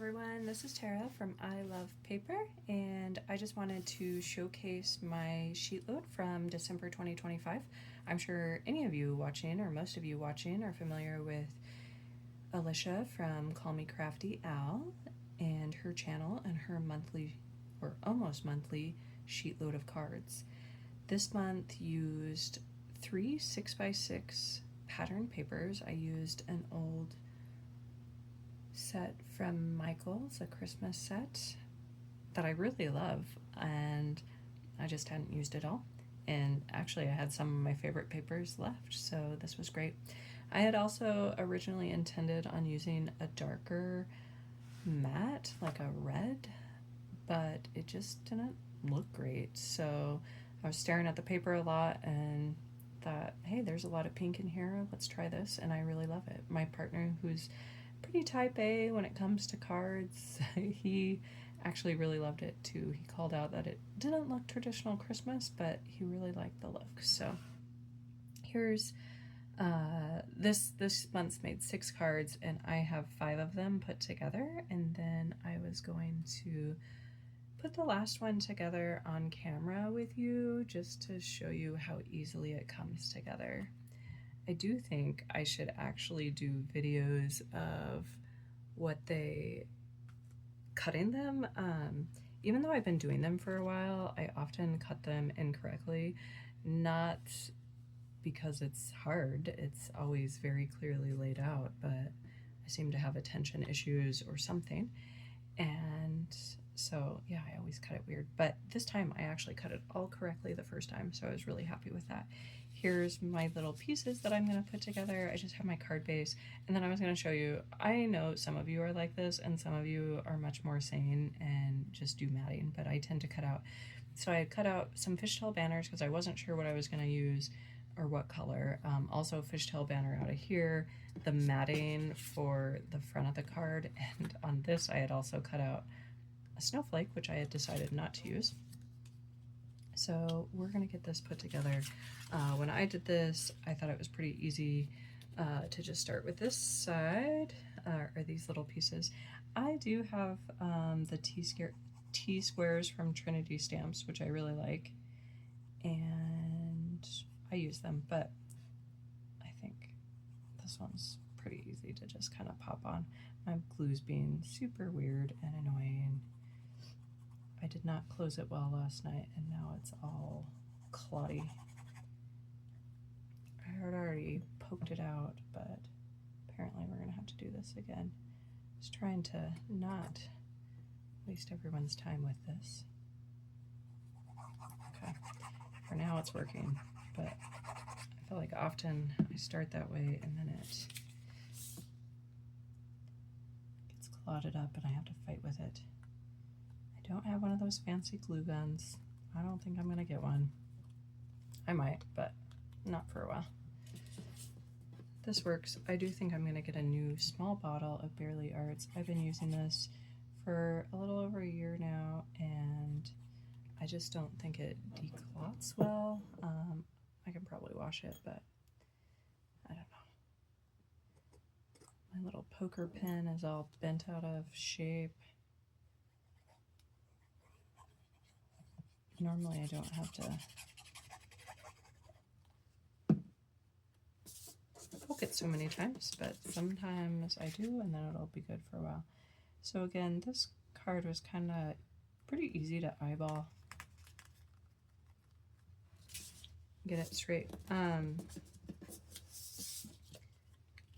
everyone, this is Tara from I Love Paper, and I just wanted to showcase my sheet load from December 2025. I'm sure any of you watching, or most of you watching, are familiar with Alicia from Call Me Crafty Al and her channel and her monthly, or almost monthly, sheet load of cards. This month used 3 6x6 pattern papers. I used an old set from Michael's, a Christmas set that I really love, and I just hadn't used it all. And actually I had some of my favorite papers left, so this was great. I had also originally intended on using a darker matte, like a red, but it just didn't look great. So I was staring at the paper a lot and thought, hey, there's a lot of pink in here, let's try this, and I really love it. My partner, who's pretty type A when it comes to cards, he actually really loved it too. He called out that it didn't look traditional Christmas, but he really liked the look. So here's this month's made 6 cards, and I have 5 of them put together, and then I was going to put the last one together on camera with you just to show you how easily it comes together. I do think I should actually do videos of what they cutting them. Even though I've been doing them for a while, I often cut them incorrectly, not because it's hard, it's always very clearly laid out, but I seem to have attention issues or something, and so yeah, I always cut it weird. But this time I actually cut it all correctly the first time, so I was really happy with that. Here's my little pieces that I'm going to put together. I just have my card base, and then I was going to show you, I know some of you are like this and some of you are much more sane and just do matting, but I tend to cut out. So I had cut out some fishtail banners because I wasn't sure what I was going to use or what color. Also fishtail banner out of here, the matting for the front of the card, and on this I had also cut out a snowflake, which I had decided not to use. So we're gonna get this put together. When I did this, I thought it was pretty easy to just start with this side, or these little pieces. I do have the T-squares from Trinity Stamps, which I really like, and I use them, but I think this one's pretty easy to just kind of pop on. My glue's being super weird and annoying. I did not close it well last night, and now it's all cloddy. I had already poked it out, but apparently we're gonna have to do this again. Just trying to not waste everyone's time with this. Okay, for now it's working, but I feel like often I start that way and then it gets clotted up and I have to fight with it. I don't have one of those fancy glue guns. I don't think I'm gonna get one. I might, but not for a while. This works. I do think I'm gonna get a new small bottle of Barely Arts. I've been using this for a little over a year now, and I just don't think it declots well. I can probably wash it, but I don't know. My little poker pen is all bent out of shape. Normally I don't have to poke it so many times, but sometimes I do, and then it'll be good for a while. So again, this card was kind of pretty easy to eyeball. Get it straight.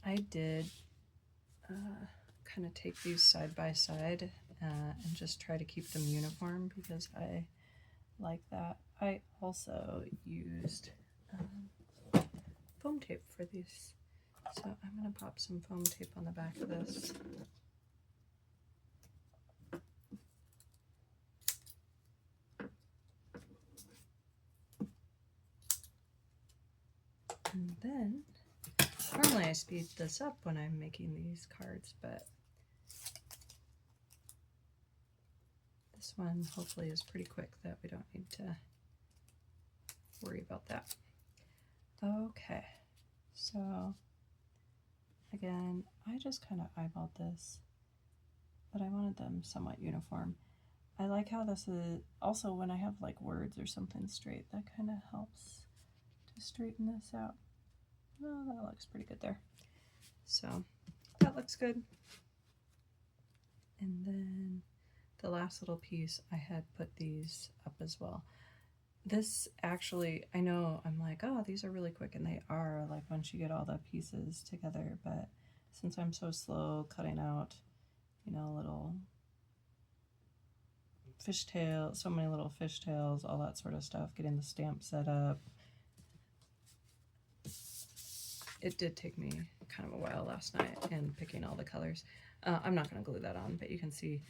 I did kind of take these side by side and just try to keep them uniform because I like that. I also used foam tape for these, so I'm going to pop some foam tape on the back of this. And then, normally I speed this up when I'm making these cards, but this one hopefully is pretty quick that we don't need to worry about that. Okay, so again, I just kind of eyeballed this but I wanted them somewhat uniform. I like how this is also when I have like words or something straight, that kind of helps to straighten this out. Oh, that looks pretty good there. So that looks good. And then the last little piece, I had put these up as well. This actually, I know I'm like, oh, these are really quick, and they are, like once you get all the pieces together, but since I'm so slow cutting out, you know, little fishtail, so many little fishtails, all that sort of stuff, getting the stamp set up, it did take me kind of a while last night and picking all the colors. I'm not going to glue that on, but you can see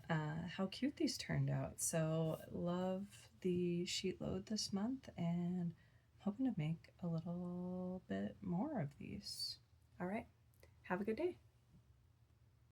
how cute these turned out. So love the sheet load this month, and hoping to make a little bit more of these. All right, have a good day.